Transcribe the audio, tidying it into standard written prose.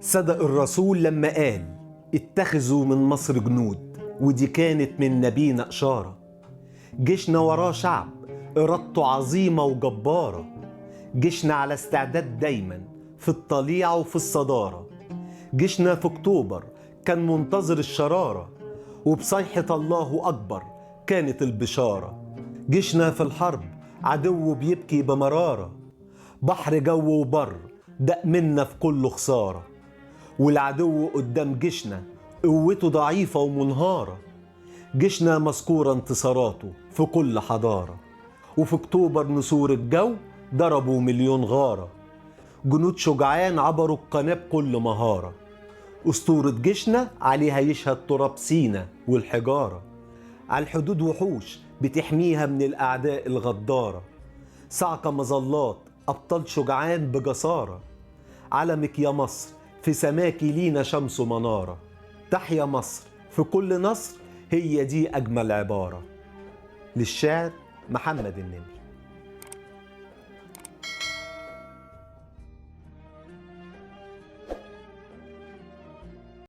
صدق الرسول لما قال اتخذوا من مصر جنود، ودي كانت من نبينا إشارة. جيشنا وراه شعب إرادته عظيمة وجبارة، جيشنا على استعداد دايما في الطليعة وفي الصدارة. جيشنا في أكتوبر كان منتظر الشرارة، وبصيحة الله أكبر كانت البشارة. جيشنا في الحرب عدو بيبكي بمرارة، بحر جو وبر دق منا في كل خسارة. والعدو قدام جيشنا قوته ضعيفة ومنهارة، جيشنا مذكورة انتصاراته في كل حضارة. وفي أكتوبر نسور الجو ضربوا مليون غارة، جنود شجعان عبروا القناة بكل مهارة. أسطورة جيشنا عليها يشهد تراب سينا والحجارة، على الحدود وحوش بتحميها من الأعداء الغدارة. صعقة مظلات أبطال شجعان بجسارة، علمك يا مصر في سماكي لينا شمس منارة. تحيا مصر في كل نصر، هي دي أجمل عبارة. للشاعر محمد النمر.